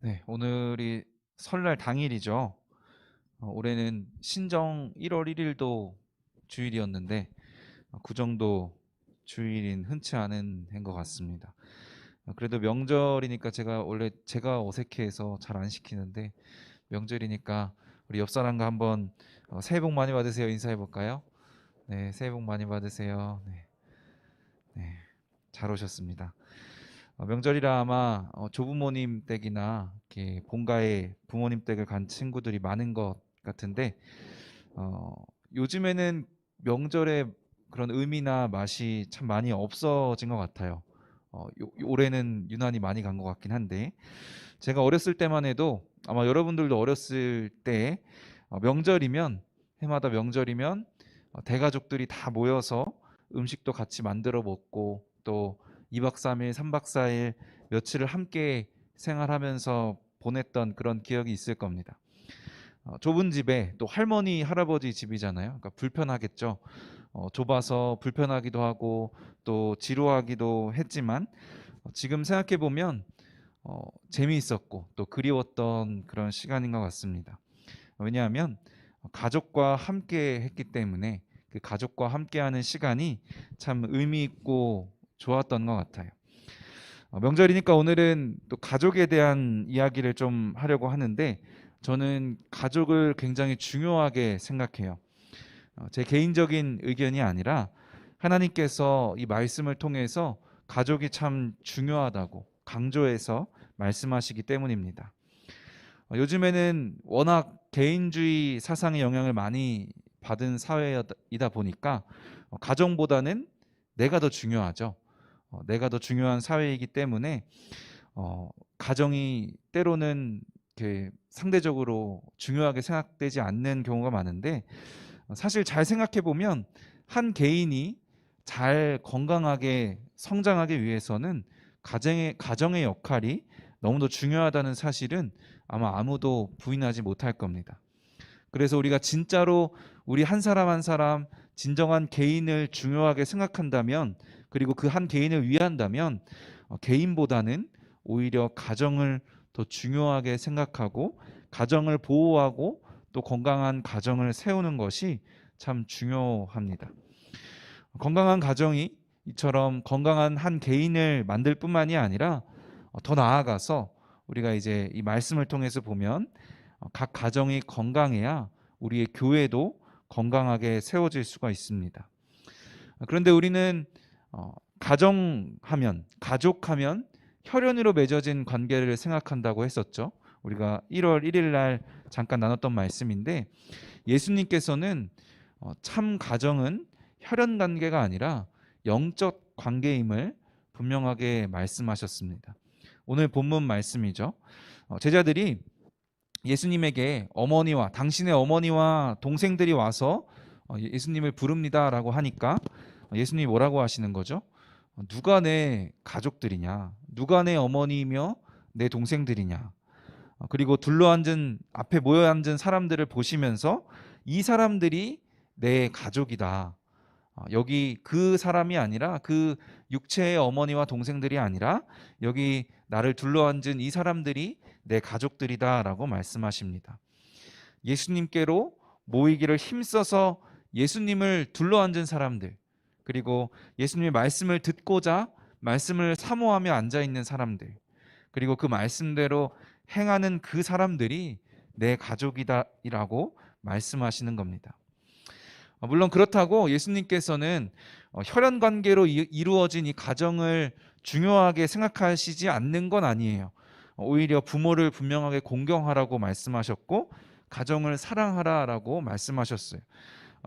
네, 오늘이 설날 당일이죠. 올해는 신정 1월 1일도 주일이었는데 구정도 주일인 흔치 않은 해인 것 같습니다. 그래도 명절이니까 제가 어색해서 잘 안 시키는데 명절이니까 우리 옆 사람과 한번 새해 복 많이 받으세요 인사해 볼까요? 네, 새해 복 많이 받으세요. 네, 네, 잘 오셨습니다. 명절이라 아마 조부모님 댁이나 이렇게 본가에 부모님 댁을 간 친구들이 많은 것 같은데 어, 요즘에는 명절에 그런 의미나 맛이 참 많이 없어진 것 같아요. 올해는 유난히 많이 간 것 같긴 한데 제가 어렸을 때만 해도 아마 여러분들도 어렸을 때 명절이면 해마다 명절이면 대가족들이 다 모여서 음식도 같이 만들어 먹고 또 2박 3일, 3박 4일 며칠을 함께 생활하면서 보냈던 그런 기억이 있을 겁니다. 좁은 집에 또 할머니, 할아버지 집이잖아요. 그러니까 불편하겠죠. 좁아서 불편하기도 하고 또 지루하기도 했지만 지금 생각해 보면 재미있었고 또 그리웠던 그런 시간인 것 같습니다. 왜냐하면 가족과 함께 했기 때문에 그 가족과 함께하는 시간이 참 의미 있고 좋았던 것 같아요. 명절이니까 오늘은 또 가족에 대한 이야기를 좀 하려고 하는데 저는 가족을 굉장히 중요하게 생각해요. 제 개인적인 의견이 아니라 하나님께서 이 말씀을 통해서 가족이 참 중요하다고 강조해서 말씀하시기 때문입니다. 요즘에는 워낙 개인주의 사상의 영향을 많이 받은 사회이다 보니까 가정보다는 내가 더 중요하죠. 내가 더 중요한 사회이기 때문에 가정이 때로는 이렇게 상대적으로 중요하게 생각되지 않는 경우가 많은데 사실 잘 생각해 보면 한 개인이 잘 건강하게 성장하기 위해서는 가정의 역할이 너무도 중요하다는 사실은 아마 아무도 부인하지 못할 겁니다. 그래서 우리가 진짜로 우리 한 사람 한 사람 진정한 개인을 중요하게 생각한다면 그리고 그 한 개인을 위한다면 개인보다는 오히려 가정을 더 중요하게 생각하고 가정을 보호하고 또 건강한 가정을 세우는 것이 참 중요합니다. 건강한 가정이 이처럼 건강한 한 개인을 만들 뿐만이 아니라 더 나아가서 우리가 이제 이 말씀을 통해서 보면 각 가정이 건강해야 우리의 교회도 건강하게 세워질 수가 있습니다. 그런데 우리는 가정하면 가족하면 혈연으로 맺어진 관계를 생각한다고 했었죠. 우리가 1월 1일 날 잠깐 나눴던 말씀인데 예수님께서는 참 가정은 혈연 관계가 아니라 영적 관계임을 분명하게 말씀하셨습니다. 오늘 본문 말씀이죠. 제자들이 예수님에게 어머니와 당신의 어머니와 동생들이 와서 예수님을 부릅니다라고 하니까 예수님이 뭐라고 하시는 거죠? 누가 내 가족들이냐? 누가 내 어머니며 내 동생들이냐? 그리고 둘러앉은 앞에 모여 앉은 사람들을 보시면서 이 사람들이 내 가족이다. 여기 그 사람이 아니라 그 육체의 어머니와 동생들이 아니라 여기 나를 둘러앉은 이 사람들이 내 가족들이다라고 말씀하십니다. 예수님께로 모이기를 힘써서 예수님을 둘러앉은 사람들 그리고 예수님의 말씀을 듣고자 말씀을 사모하며 앉아 있는 사람들 그리고 그 말씀대로 행하는 그 사람들이 내 가족이다라고 말씀하시는 겁니다. 물론 그렇다고 예수님께서는 혈연 관계로 이루어진 이 가정을 중요하게 생각하시지 않는 건 아니에요. 오히려 부모를 분명하게 공경하라고 말씀하셨고 가정을 사랑하라라고 말씀하셨어요.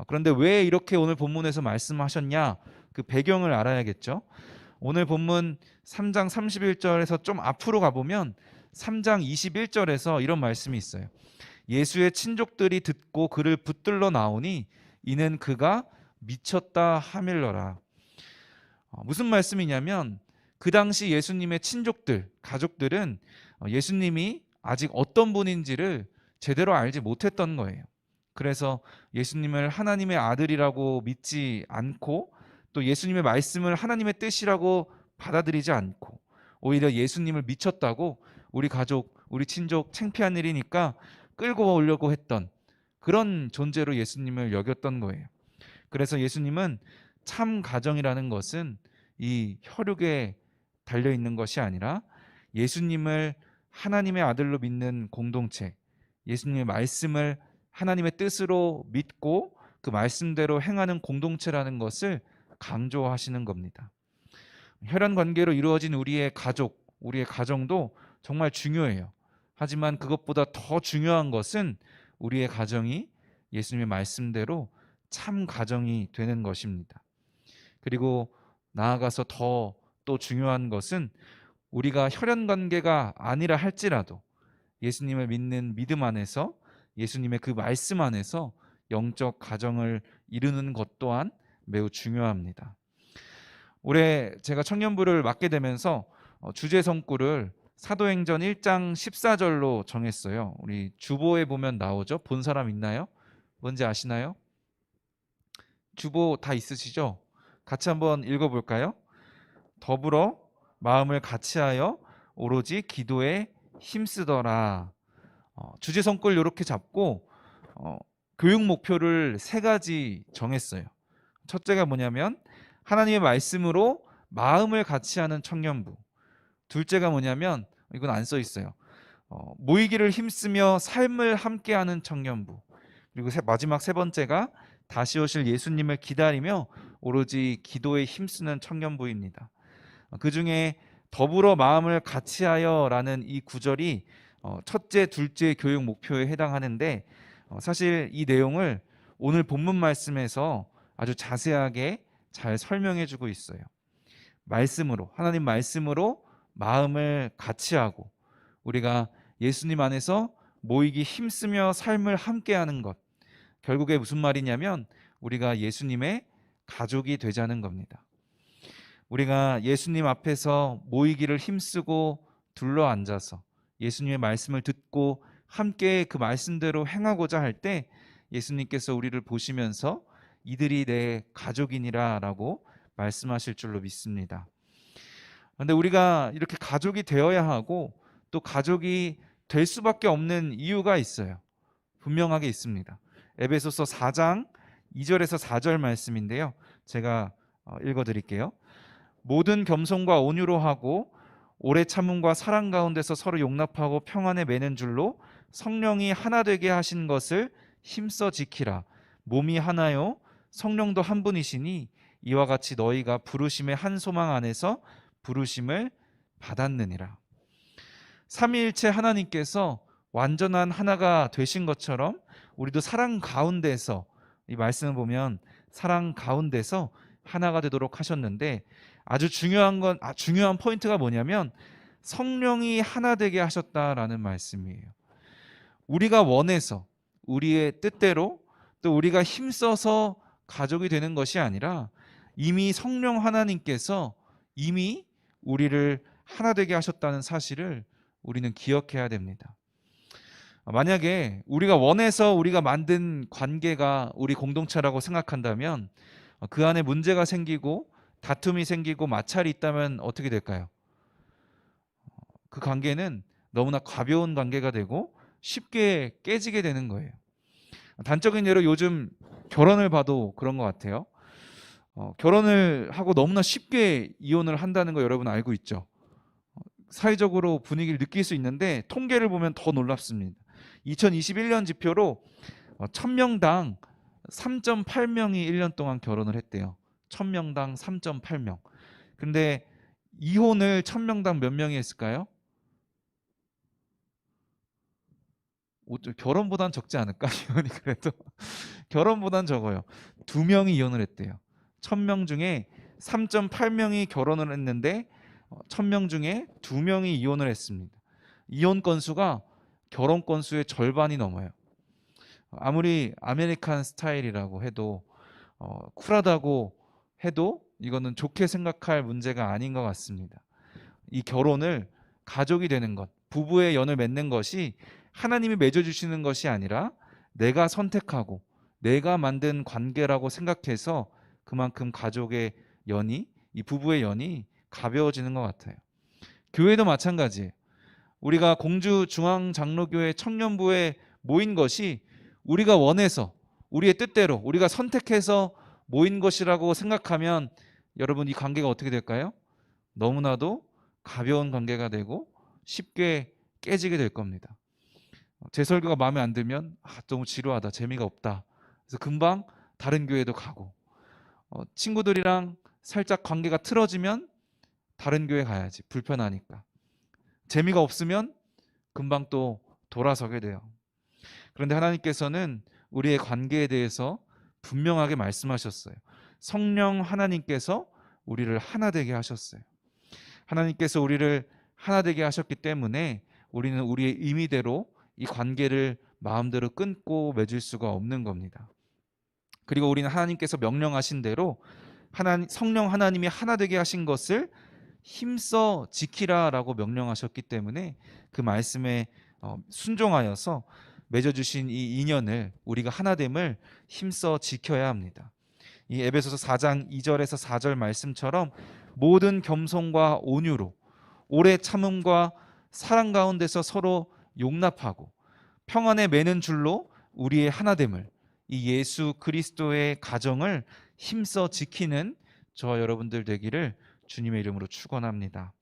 그런데 왜 이렇게 오늘 본문에서 말씀하셨냐? 그 배경을 알아야겠죠. 오늘 본문 3장 31절에서 좀 앞으로 가보면 3장 21절에서 이런 말씀이 있어요. 예수의 친족들이 듣고 그를 붙들러 나오니 이는 그가 미쳤다 하밀러라. 무슨 말씀이냐면 그 당시 예수님의 친족들, 가족들은 예수님이 아직 어떤 분인지를 제대로 알지 못했던 거예요. 그래서 예수님을 하나님의 아들이라고 믿지 않고 또 예수님의 말씀을 하나님의 뜻이라고 받아들이지 않고 오히려 예수님을 미쳤다고 우리 가족, 우리 친족 창피한 일이니까 끌고 오려고 했던 그런 존재로 예수님을 여겼던 거예요. 그래서 예수님은 참 가정이라는 것은 이 혈육에 달려 있는 것이 아니라 예수님을 하나님의 아들로 믿는 공동체, 예수님의 말씀을 하나님의 뜻으로 믿고 그 말씀대로 행하는 공동체라는 것을 강조하시는 겁니다. 혈연 관계로 이루어진 우리의 가족, 우리의 가정도 정말 중요해요. 하지만 그것보다 더 중요한 것은 우리의 가정이 예수님의 말씀대로 참 가정이 되는 것입니다. 그리고 나아가서 더 또 중요한 것은 우리가 혈연 관계가 아니라 할지라도 예수님을 믿는 믿음 안에서 예수님의 그 말씀 안에서 영적 가정을 이루는 것 또한 매우 중요합니다. 올해 제가 청년부를 맡게 되면서 주제 성구를 사도행전 1장 14절로 정했어요. 우리 주보에 보면 나오죠. 본 사람 있나요? 뭔지 아시나요? 주보 다 있으시죠? 같이 한번 읽어볼까요? 더불어 마음을 같이하여 오로지 기도에 힘쓰더라. 주제 성구를 이렇게 잡고 교육 목표를 세 가지 정했어요. 첫째가 뭐냐면 하나님의 말씀으로 마음을 같이하는 청년부. 둘째가 뭐냐면 이건 안 써 있어요. 모이기를 힘쓰며 삶을 함께하는 청년부. 그리고 마지막 세 번째가 다시 오실 예수님을 기다리며 오로지 기도에 힘쓰는 청년부입니다. 그 중에 더불어 마음을 같이하여라는 이 구절이 첫째, 둘째 교육 목표에 해당하는데 사실 이 내용을 오늘 본문 말씀에서 아주 자세하게 잘 설명해 주고 있어요. 말씀으로, 하나님 말씀으로 마음을 같이하고 우리가 예수님 안에서 모이기 힘쓰며 삶을 함께하는 것. 결국에 무슨 말이냐면 우리가 예수님의 가족이 되자는 겁니다. 우리가 예수님 앞에서 모이기를 힘쓰고 둘러앉아서 예수님의 말씀을 듣고 함께 그 말씀대로 행하고자 할 때 예수님께서 우리를 보시면서 이들이 내 가족이니라 라고 말씀하실 줄로 믿습니다. 그런데 우리가 이렇게 가족이 되어야 하고 또 가족이 될 수밖에 없는 이유가 있어요. 분명하게 있습니다. 에베소서 4장 2절에서 4절 말씀인데요. 제가 읽어드릴게요. 모든 겸손과 온유로 하고 오래 참음과 사랑 가운데서 서로 용납하고 평안에 매는 줄로 성령이 하나 되게 하신 것을 힘써 지키라. 몸이 하나요 성령도 한 분이시니 이와 같이 너희가 부르심의 한 소망 안에서 부르심을 받았느니라. 삼위일체 하나님께서 완전한 하나가 되신 것처럼 우리도 사랑 가운데서 이 말씀을 보면 사랑 가운데서 하나가 되도록 하셨는데 아주 중요한 포인트가 뭐냐면 성령이 하나 되게 하셨다라는 말씀이에요. 우리가 원해서 우리의 뜻대로 또 우리가 힘써서 가족이 되는 것이 아니라 이미 성령 하나님께서 이미 우리를 하나 되게 하셨다는 사실을 우리는 기억해야 됩니다. 만약에 우리가 원해서 우리가 만든 관계가 우리 공동체라고 생각한다면 그 안에 문제가 생기고 다툼이 생기고 마찰이 있다면 어떻게 될까요? 그 관계는 너무나 가벼운 관계가 되고 쉽게 깨지게 되는 거예요. 단적인 예로 요즘 결혼을 봐도 그런 것 같아요. 결혼을 하고 너무나 쉽게 이혼을 한다는 거 여러분 알고 있죠? 사회적으로 분위기를 느낄 수 있는데 통계를 보면 더 놀랍습니다. 2021년 지표로 1000명당 3.8명이 1년 동안 결혼을 했대요. 1000명당 3.8명. 근데 이혼을 1000명당 몇 명이 했을까요? 결혼보단 적지 않을까? 이혼이 그래도 결혼보단 적어요. 2명이 이혼을 했대요. 1000명 중에 3.8명이 결혼을 했는데 1000명 중에 2명이 이혼을 했습니다. 이혼 건수가 결혼 건수의 절반이 넘어요. 아무리 아메리칸 스타일이라고 해도 쿨하다고 해도 이거는 좋게 생각할 문제가 아닌 것 같습니다. 이 결혼을 가족이 되는 것, 부부의 연을 맺는 것이 하나님이 맺어주시는 것이 아니라 내가 선택하고 내가 만든 관계라고 생각해서 그만큼 가족의 연이, 이 부부의 연이 가벼워지는 것 같아요. 교회도 마찬가지예요. 우리가 공주중앙장로교회 청년부에 모인 것이 우리가 원해서, 우리의 뜻대로, 우리가 선택해서 모인 것이라고 생각하면 여러분, 이 관계가 어떻게 될까요? 너무나도 가벼운 관계가 되고 쉽게 깨지게 될 겁니다. 제 설교가 마음에 안 들면 너무 지루하다, 재미가 없다, 그래서 금방 다른 교회도 가고, 친구들이랑 살짝 관계가 틀어지면 다른 교회 가야지, 불편하니까. 재미가 없으면 금방 또 돌아서게 돼요. 그런데 하나님께서는 우리의 관계에 대해서 분명하게 말씀하셨어요. 성령 하나님께서 우리를 하나 되게 하셨어요. 하나님께서 우리를 하나 되게 하셨기 때문에 우리는 우리의 임의대로 이 관계를 마음대로 끊고 맺을 수가 없는 겁니다. 그리고 우리는 하나님께서 명령하신 대로 성령 하나님이 하나 되게 하신 것을 힘써 지키라라고 명령하셨기 때문에 그 말씀에 순종하여서 맺어주신 이 인연을, 우리가 하나됨을 힘써 지켜야 합니다. 이 에베소서 4장 2절에서 4절 말씀처럼 모든 겸손과 온유로 오래 참음과 사랑 가운데서 서로 용납하고 평안에 매는 줄로 우리의 하나됨을, 이 예수 그리스도의 가정을 힘써 지키는 저와 여러분들 되기를 주님의 이름으로 축원합니다.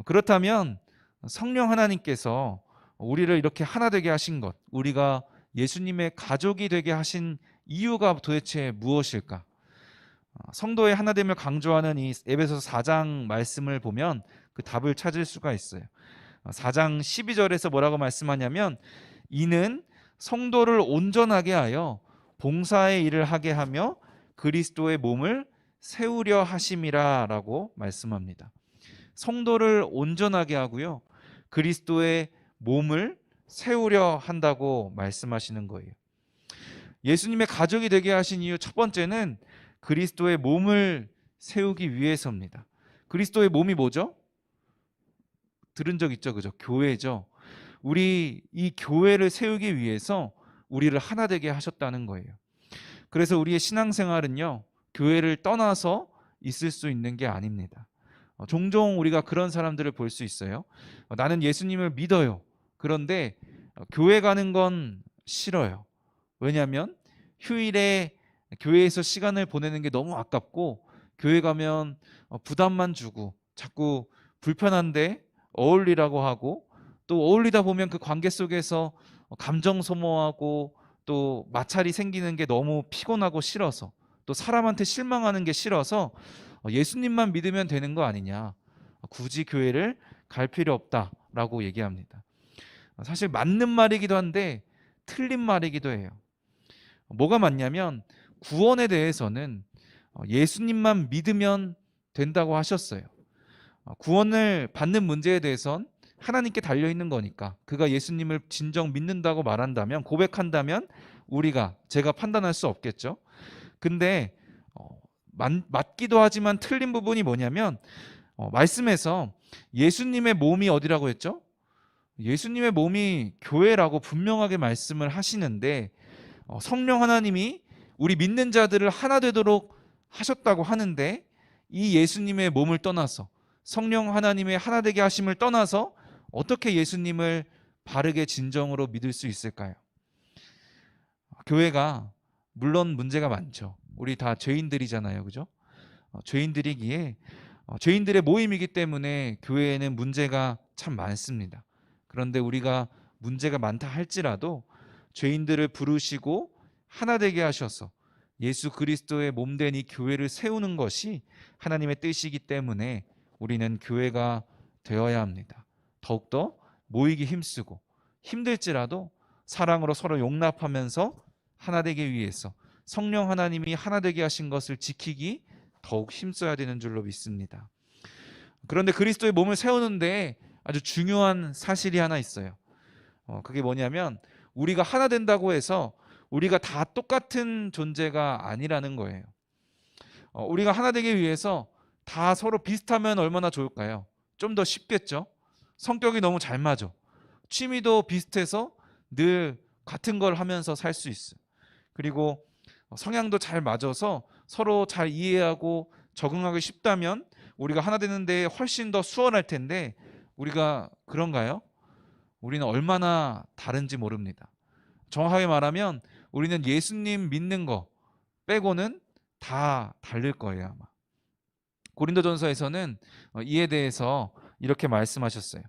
그렇다면 성령 하나님께서 우리를 이렇게 하나 되게 하신 것, 우리가 예수님의 가족이 되게 하신 이유가 도대체 무엇일까? 성도의 하나됨을 강조하는 이 에베소서 4장 말씀을 보면 그 답을 찾을 수가 있어요. 4장 12절에서 뭐라고 말씀하냐면, 이는 성도를 온전하게 하여 봉사의 일을 하게 하며 그리스도의 몸을 세우려 하심이라 라고 말씀합니다. 성도를 온전하게 하고요, 그리스도의 몸을 세우려 한다고 말씀하시는 거예요. 예수님의 가족이 되게 하신 이유 첫 번째는 그리스도의 몸을 세우기 위해서입니다. 그리스도의 몸이 뭐죠? 들은 적 있죠, 그죠? 교회죠. 우리 이 교회를 세우기 위해서 우리를 하나 되게 하셨다는 거예요. 그래서 우리의 신앙생활은요, 교회를 떠나서 있을 수 있는 게 아닙니다. 종종 우리가 그런 사람들을 볼 수 있어요. 나는 예수님을 믿어요. 그런데 교회 가는 건 싫어요. 왜냐하면 휴일에 교회에서 시간을 보내는 게 너무 아깝고, 교회 가면 부담만 주고 자꾸 불편한데 어울리라고 하고, 또 어울리다 보면 그 관계 속에서 감정 소모하고 또 마찰이 생기는 게 너무 피곤하고 싫어서, 또 사람한테 실망하는 게 싫어서 예수님만 믿으면 되는 거 아니냐, 굳이 교회를 갈 필요 없다라고 얘기합니다. 사실 맞는 말이기도 한데 틀린 말이기도 해요. 뭐가 맞냐면, 구원에 대해서는 예수님만 믿으면 된다고 하셨어요. 구원을 받는 문제에 대해선 하나님께 달려있는 거니까, 그가 예수님을 진정 믿는다고 말한다면, 고백한다면 제가 판단할 수 없겠죠. 근데 맞기도 하지만 틀린 부분이 뭐냐면, 말씀에서 예수님의 몸이 어디라고 했죠? 예수님의 몸이 교회라고 분명하게 말씀을 하시는데, 성령 하나님이 우리 믿는 자들을 하나 되도록 하셨다고 하는데, 이 예수님의 몸을 떠나서, 성령 하나님의 하나 되게 하심을 떠나서 어떻게 예수님을 바르게 진정으로 믿을 수 있을까요? 교회가 물론 문제가 많죠. 우리 다 죄인들이잖아요, 그죠? 죄인들이기에 죄인들의 모임이기 때문에 교회에는 문제가 참 많습니다. 그런데 우리가 문제가 많다 할지라도 죄인들을 부르시고 하나 되게 하셔서 예수 그리스도의 몸된 이 교회를 세우는 것이 하나님의 뜻이기 때문에 우리는 교회가 되어야 합니다. 더욱더 모이기 힘쓰고 힘들지라도 사랑으로 서로 용납하면서 하나 되기 위해서 성령 하나님이 하나 되게 하신 것을 지키기 더욱 힘써야 되는 줄로 믿습니다. 그런데 그리스도의 몸을 세우는데 아주 중요한 사실이 하나 있어요. 그게 뭐냐면, 우리가 하나 된다고 해서 우리가 다 똑같은 존재가 아니라는 거예요. 우리가 하나 되기 위해서 다 서로 비슷하면 얼마나 좋을까요? 좀 더 쉽겠죠? 성격이 너무 잘 맞아. 취미도 비슷해서 늘 같은 걸 하면서 살 수 있어요. 그리고 성향도 잘 맞아서 서로 잘 이해하고 적응하기 쉽다면 우리가 하나 되는 데 훨씬 더 수월할 텐데, 우리가 그런가요? 우리는 얼마나 다른지 모릅니다. 정확하게 말하면 우리는 예수님 믿는 거 빼고는 다 다를 거예요, 아마. 고린도전서에서는 이에 대해서 이렇게 말씀하셨어요.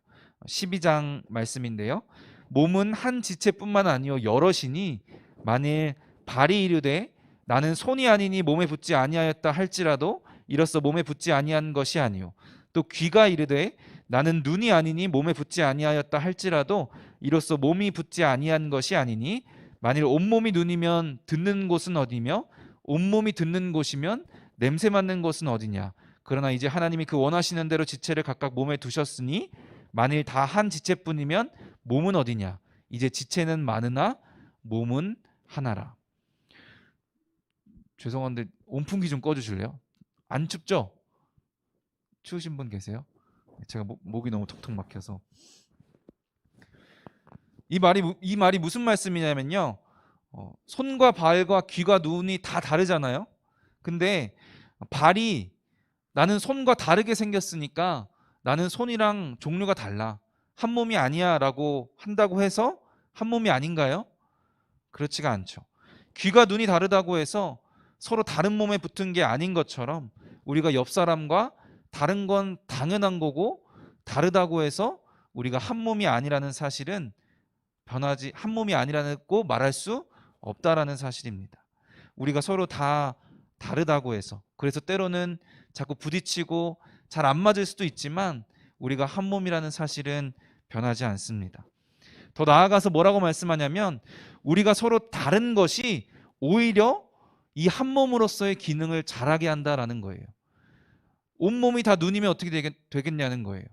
12장 말씀인데요. 몸은 한 지체뿐만 아니요 여럿이니 만일 발이 이르되 나는 손이 아니니 몸에 붙지 아니하였다 할지라도 이로써 몸에 붙지 아니한 것이 아니요 또 귀가 이르되 나는 눈이 아니니 몸에 붙지 아니하였다 할지라도 이로써 몸이 붙지 아니한 것이 아니니 만일 온몸이 눈이면 듣는 곳은 어디며 온몸이 듣는 곳이면 냄새 맡는 곳은 어디냐. 그러나 이제 하나님이 그 원하시는 대로 지체를 각각 몸에 두셨으니 만일 다 한 지체뿐이면 몸은 어디냐. 이제 지체는 많으나 몸은 하나라. 죄송한데 온풍기 좀 꺼주실래요? 안 춥죠? 추우신 분 계세요? 제가 목이 너무 톡톡 막혀서. 이 말이 무슨 말씀이냐면요. 손과 발과 귀와 눈이 다 다르잖아요. 근데 발이 나는 손과 다르게 생겼으니까 나는 손이랑 종류가 달라. 한 몸이 아니야 라고 한다고 해서 한 몸이 아닌가요? 그렇지가 않죠. 귀가 눈이 다르다고 해서 서로 다른 몸에 붙은 게 아닌 것처럼 우리가 옆 사람과 다른 건 당연한 거고 다르다고 해서 우리가 한 몸이 아니라는 사실은 한 몸이 아니라고 말할 수 없다라는 사실입니다. 우리가 서로 다 다르다고 해서 그래서 때로는 자꾸 부딪히고 잘 안 맞을 수도 있지만 우리가 한 몸이라는 사실은 변하지 않습니다. 더 나아가서 뭐라고 말씀하냐면 우리가 서로 다른 것이 오히려 이 한 몸으로서의 기능을 잘하게 한다라는 거예요. 온몸이 다 눈이면 어떻게 되겠냐는 거예요.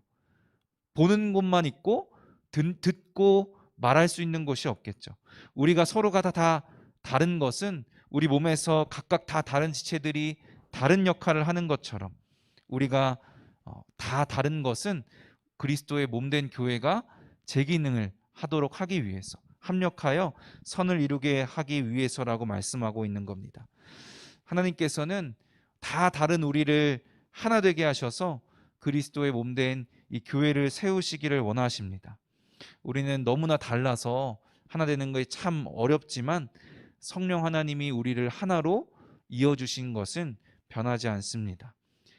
보는 곳만 있고 듣고 말할 수 있는 곳이 없겠죠. 우리가 서로가 다 다른 것은 우리 몸에서 각각 다 다른 지체들이 다른 역할을 하는 것처럼 우리가 다 다른 것은 그리스도의 몸된 교회가 제 기능을 하도록 하기 위해서 합력하여 선을 이루게 하기 위해서라고 말씀하고 있는 겁니다. 하나님께서는 다 다른 우리를 하나 되게 하셔서 그리스도의 몸된 이 교회를 세우시기를 원하십니다. 우리는 너무나 달라서 하나 되는 것이 참 어렵지만 성령 하나님이 우리를 하나로 이어주신 것은 변하지 않습니다.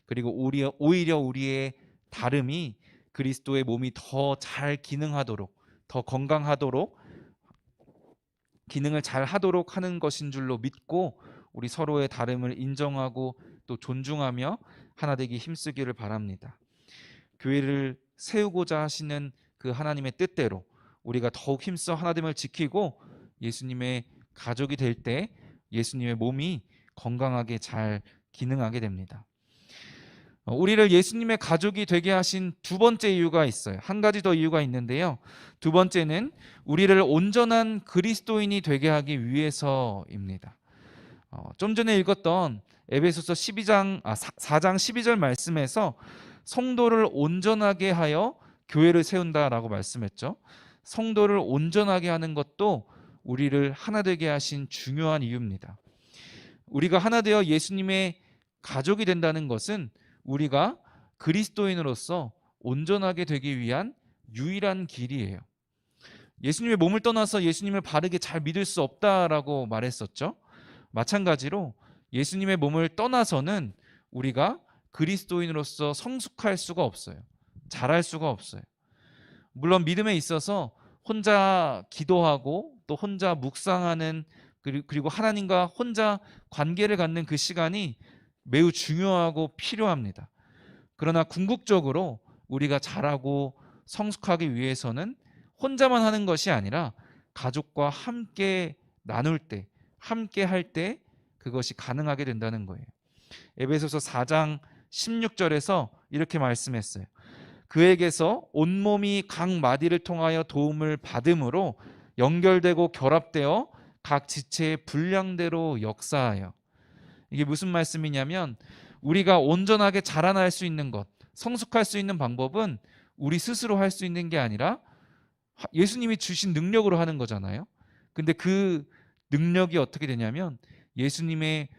그리고 오히려 우리의 다름이 그리스도의 몸이 더 잘 기능하도록 더 건강하도록 기능을 잘 하도록 하는 것인 줄로 믿고 우리 서로의 다름을 인정하고 또 존중하며 하나 되기 힘쓰기를 바랍니다. 교회를 세우고자 하시는 그 하나님의 뜻대로 우리가 더욱 힘써 하나됨을 지키고 예수님의 가족이 될 때 예수님의 몸이 건강하게 잘 기능하게 됩니다. 우리를 예수님의 가족이 되게 하신 두 번째 이유가 있어요. 한 가지 더 이유가 있는데요. 두 번째는 우리를 온전한 그리스도인이 되게 하기 위해서입니다. 좀 전에 읽었던 에베소서 4장 12절 말씀에서 성도를 온전하게 하여 교회를 세운다라고 말씀했죠. 성도를 온전하게 하는 것도 우리를 하나 되게 하신 중요한 이유입니다. 우리가 하나 되어 예수님의 가족이 된다는 것은 우리가 그리스도인으로서 온전하게 되기 위한 유일한 길이에요. 예수님의 몸을 떠나서 예수님을 바르게 잘 믿을 수 없다라고 말했었죠. 마찬가지로 예수님의 몸을 떠나서는 우리가 그리스도인으로서 성숙할 수가 없어요. 잘할 수가 없어요. 물론 믿음에 있어서 혼자 기도하고 또 혼자 묵상하는 그리고 하나님과 혼자 관계를 갖는 그 시간이 매우 중요하고 필요합니다. 그러나 궁극적으로 우리가 잘하고 성숙하기 위해서는 혼자만 하는 것이 아니라 가족과 함께 나눌 때, 함께 할 때 그것이 가능하게 된다는 거예요. 에베소서 4장 16절에서 이렇게 말씀했어요. 그에게서 온몸이 각 마디를 통하여 도움을 받음으로 연결되고 결합되어 각 지체의 분량대로 역사하여. 이게 무슨 말씀이냐면 우리가 온전하게 자라날 수 있는 것, 성숙할 수 있는 방법은 우리 스스로 할 수 있는 게 아니라 예수님이 주신 능력으로 하는 거잖아요. 근데 그 능력이 어떻게 되냐면 예수님의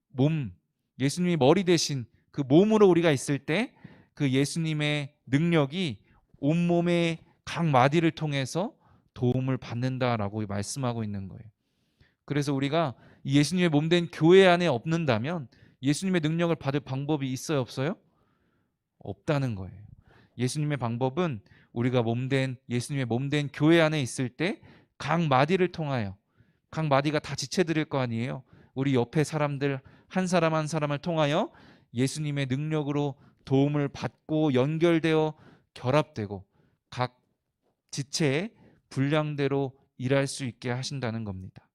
몸, 예수님이 머리 대신 그 몸으로 우리가 있을 때 그 예수님의 능력이 온몸의 각 마디를 통해서 도움을 받는다라고 말씀하고 있는 거예요. 그래서 우리가 예수님의 몸된 교회 안에 없는다면 예수님의 능력을 받을 방법이 있어요, 없어요? 없다는 거예요. 예수님의 방법은 우리가 예수님의 몸된 교회 안에 있을 때 각 마디를 통하여, 각 마디가 다 지체드릴 거 아니에요. 우리 옆에 사람들 한 사람 한 사람을 통하여 예수님의 능력으로 도움을 받고 연결되어 결합되고 각 지체의 분량대로 일할 수 있게 하신다는 겁니다.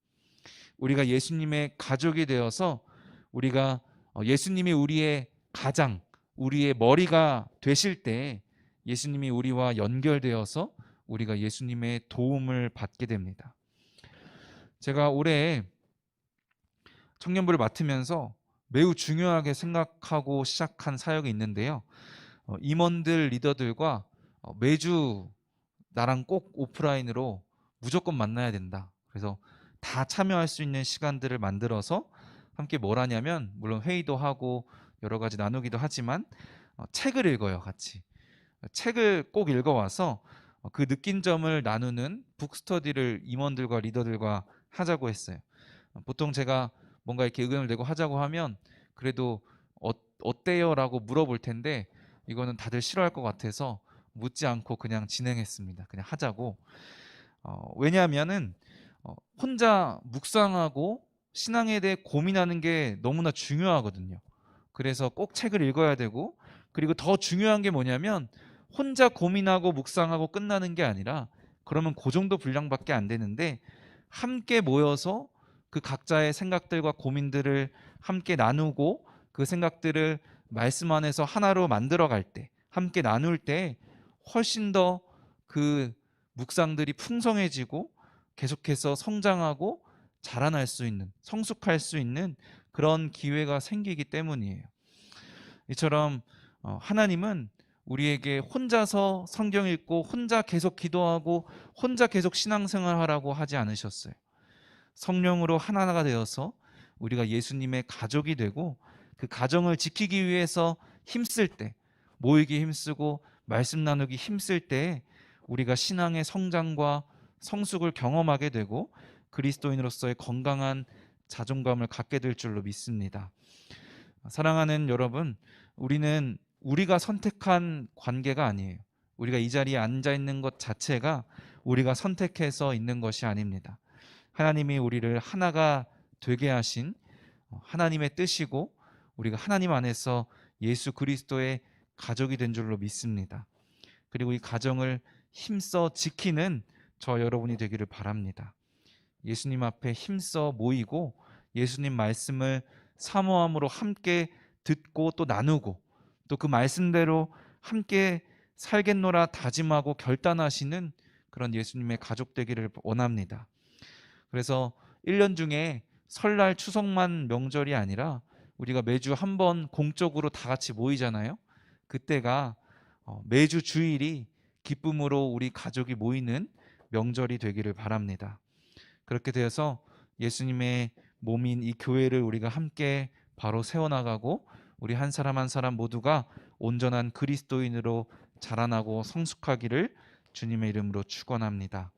우리가 예수님의 가족이 되어서 우리가 예수님이 우리의 가장, 우리의 머리가 되실 때 예수님이 우리와 연결되어서 우리가 예수님의 도움을 받게 됩니다. 제가 올해 청년부를 맡으면서 매우 중요하게 생각하고 시작한 사역이 있는데요. 임원들, 리더들과 매주 나랑 꼭 오프라인으로 무조건 만나야 된다. 그래서 다 참여할 수 있는 시간들을 만들어서 함께 뭘 하냐면, 물론 회의도 하고 여러 가지 나누기도 하지만 책을 읽어요, 같이. 책을 꼭 읽어와서 그 느낀 점을 나누는 북스터디를 임원들과 리더들과 하자고 했어요. 보통 제가 뭔가 이렇게 의견을 내고 하자고 하면 그래도 어때요? 라고 물어볼 텐데 이거는 다들 싫어할 것 같아서 묻지 않고 그냥 진행했습니다. 그냥 하자고. 왜냐하면은 혼자 묵상하고 신앙에 대해 고민하는 게 너무나 중요하거든요. 그래서 꼭 책을 읽어야 되고, 그리고 더 중요한 게 뭐냐면 혼자 고민하고 묵상하고 끝나는 게 아니라, 그러면 그 정도 분량밖에 안 되는데 함께 모여서 그 각자의 생각들과 고민들을 함께 나누고 그 생각들을 말씀 안에서 하나로 만들어 갈 때, 함께 나눌 때 훨씬 더 그 묵상들이 풍성해지고 계속해서 성장하고 자라날 수 있는, 성숙할 수 있는 그런 기회가 생기기 때문이에요. 이처럼 하나님은 우리에게 혼자서 성경 읽고 혼자 계속 기도하고 혼자 계속 신앙생활하라고 하지 않으셨어요. 성령으로 하나가 되어서 우리가 예수님의 가족이 되고 그 가정을 지키기 위해서 힘쓸 때, 모이기 힘쓰고 말씀 나누기 힘쓸 때 우리가 신앙의 성장과 성숙을 경험하게 되고 그리스도인으로서의 건강한 자존감을 갖게 될 줄로 믿습니다. 사랑하는 여러분, 우리는 우리가 선택한 관계가 아니에요. 우리가 이 자리에 앉아 있는 것 자체가 우리가 선택해서 있는 것이 아닙니다. 하나님이 우리를 하나가 되게 하신 하나님의 뜻이고 우리가 하나님 안에서 예수 그리스도의 가족이 된 줄로 믿습니다. 그리고 이 가정을 힘써 지키는 저 여러분이 되기를 바랍니다. 예수님 앞에 힘써 모이고 예수님 말씀을 사모함으로 함께 듣고 또 나누고 또 그 말씀대로 함께 살겠노라 다짐하고 결단하시는 그런 예수님의 가족 되기를 원합니다. 그래서 1년 중에 설날 추석만 명절이 아니라 우리가 매주 한 번 공적으로 다 같이 모이잖아요. 그때가 매주 주일이 기쁨으로 우리 가족이 모이는 명절이 되기를 바랍니다. 그렇게 되어서 예수님의 몸인 이 교회를 우리가 함께 바로 세워나가고 우리 한 사람 한 사람 모두가 온전한 그리스도인으로 자라나고 성숙하기를 주님의 이름으로 축원합니다.